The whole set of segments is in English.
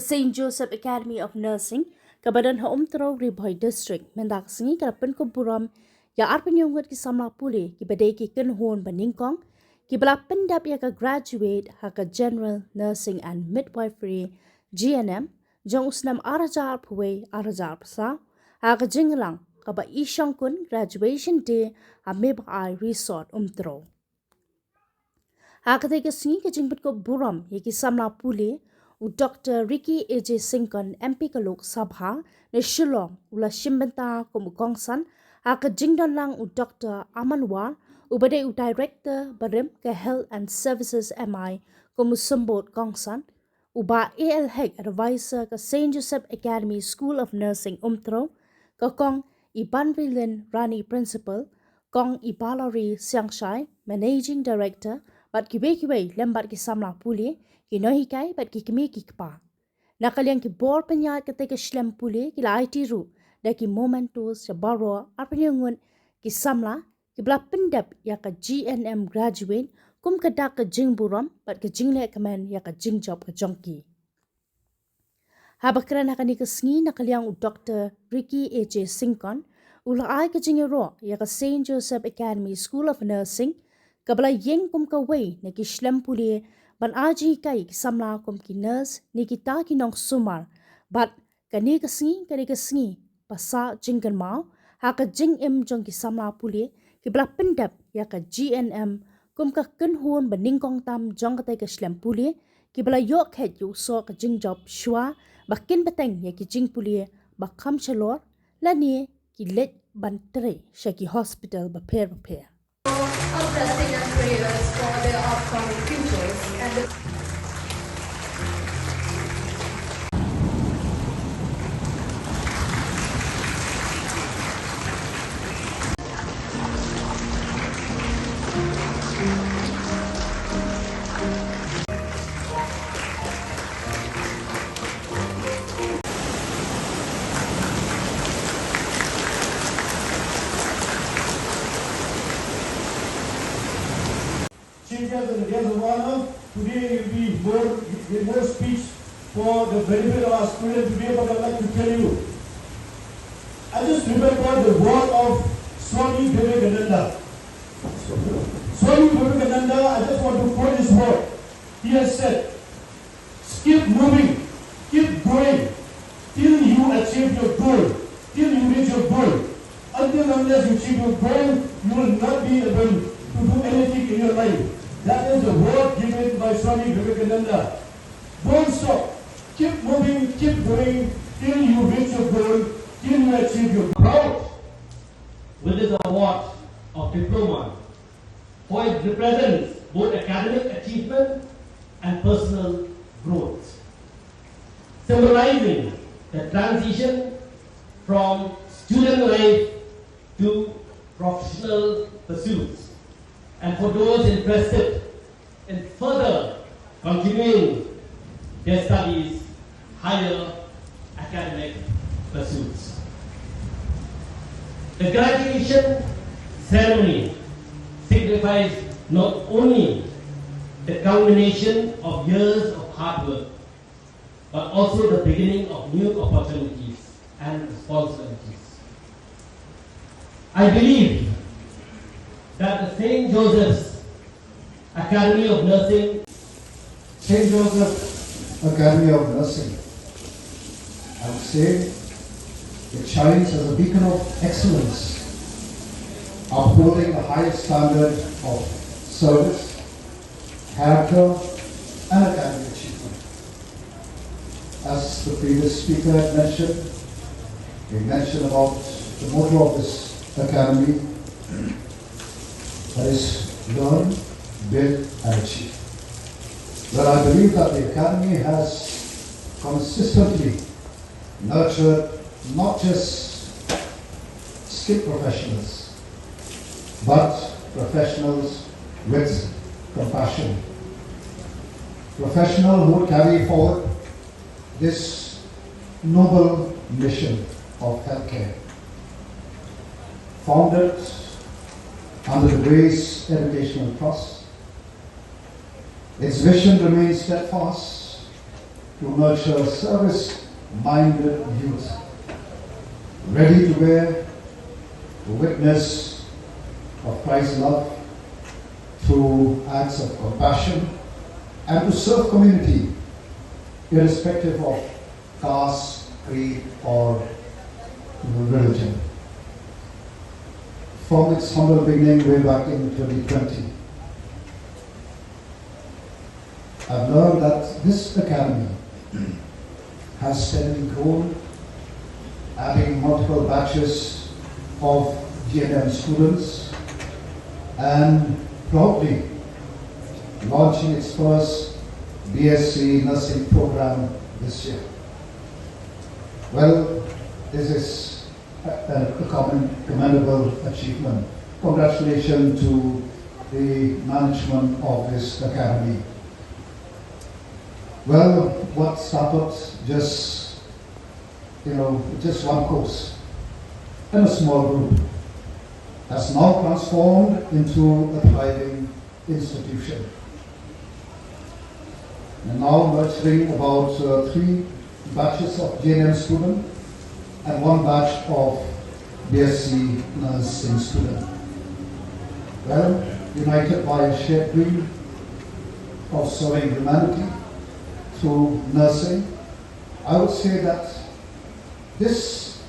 St. Joseph Academy of Nursing, Kabadan Homtro Riboy District, Mendak Singi Pynkup burom, ya arpen ngut ki samla puli, ki badai ki kenhon ba nyngkong, ki bala pyndep ya ka graduate haka General Nursing and Midwifery GNM, jong usnam arajar puwe arajar pasa, haka jinglang, kaba isyong kun graduation day ha mibay resort umtro. Haka teka singi ka jing Pynkup burom, ya ki samla puli, u Dr. Ricky A.J. Sinkon MP Kalok Sabha ne Shillong ula shimbenta kum kongsan haka jingdon lang u Dr. Amanwar u badai u Director Barim ke Health and Services MI kum sumbot kongsan u ba ALH Advisor ke St. Joseph Academy School of Nursing umtro ke kong Ibanrilin Rani Principal kong Ibalari Siangshai Managing Director bat kiwe lembat ki samla puli ki nohikai bat ki kimi ki kpa. Nakaliang ki bor penyat ketika shlem puli ki la IT ru da ki momentos ya baro arpenyungun ki samla ki bla pyndep ya ka GNM graduate kum kedak ke jing burom bat ke jing le kemen ya ka jing job ke jongki. Habakran hakani ke sngi nakaliang u Dr. Ricky A.J. Sinkon ula ai ke jing ro ya ka St. Joseph Academy School of Nursing kabla yeng kum ka wei ne ki shlem puli ban aji kai ki samla kum ki nurse ni kita ki nong sumar bat kani ka sngi pasa jingkan mau haka jing jong ki samla puli ki bla pyndep ya ka GNM kum ka kenhun ban nyngkong tam jong ka ka shlem puli ki bla yok het yu so ka jing job shwa bakin beteng ya ki jing puli ba kham chalor lani ki let ban tre shaki hospital ba pair. Our blessing and prayers for their upcoming futures and the Chief Guest and Guest of Honor, today will be more speech for the benefit of our students today, but I'd like to tell you, I just remember the word of Swami Vivekananda. Swami Vivekananda, I just want to quote his word. He has said, keep moving, keep going, till you achieve your goal, till you reach your goal. Until unless you achieve your goal, you will not be able to do anything in your life. That is the word given by Swami Vivekananda. Don't stop. Keep moving, keep going, till you reach your goal, till you achieve your goal. Proud with this award of diploma, for it represents both academic achievement and personal growth, symbolizing the transition from student life to professional pursuits. And for those interested in further continuing their studies, higher academic pursuits. The graduation ceremony signifies not only the culmination of years of hard work, but also the beginning of new opportunities and responsibilities. I believe that the St. Joseph's Academy of Nursing, St. Joseph Academy of Nursing, I would say, it shines as a beacon of excellence, upholding the highest standard of service, character, and academic achievement. As the previous speaker had mentioned, we mentioned about the motto of this academy, that is learn, build, and achieve. Well, I believe that the Academy has consistently nurtured not just skilled professionals, but professionals with compassion. Professionals who carry forward this noble mission of healthcare. Founded under the Grace Educational Trust, its vision remains steadfast to to nurture service-minded youth, ready to bear the witness of Christ's love through acts of compassion and to serve community irrespective of caste, creed or religion. From its humble beginning way back in 2020, I've learned that this academy has steadily grown, adding multiple batches of GNM students and proudly launching its first BSc nursing program this year. Well, this is a commendable achievement. Congratulations to the management of this academy. Well, what started just one course and a small group has now transformed into a thriving institution. And now nurturing about 3 batches of GNM students and 1 batch of BSc nursing students. Well, united by a shared dream of serving humanity through nursing, I would say that this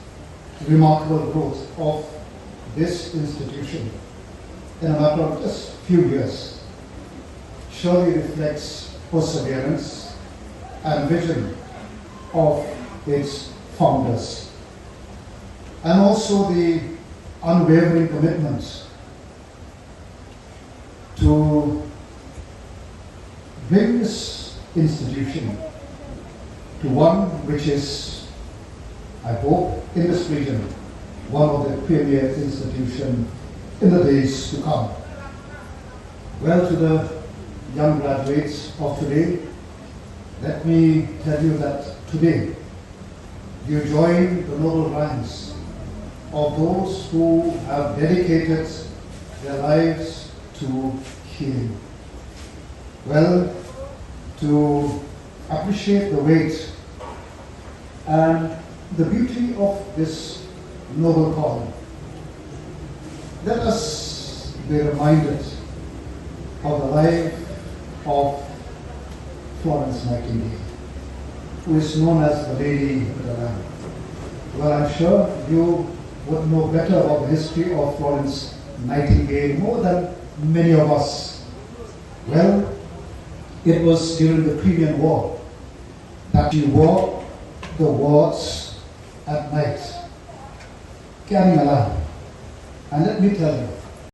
remarkable growth of this institution in a matter of just few years surely reflects perseverance and vision of its founders, and also the unwavering commitment to bring this institution to one which is, I hope, in this region, one of the premier institutions in the days to come. Well, to the young graduates of today, let me tell you that today you join the noble ranks of those who have dedicated their lives to healing. Well, to appreciate the weight and the beauty of this noble calling, let us be reminded of the life of Florence Nightingale, who is known as the Lady with the Lamp. Well, I'm sure you would know better about the history of Florence Nightingale more than many of us. Well, it was during the Crimean War that she wore the wards at night, carrying a lamp. And let me tell you,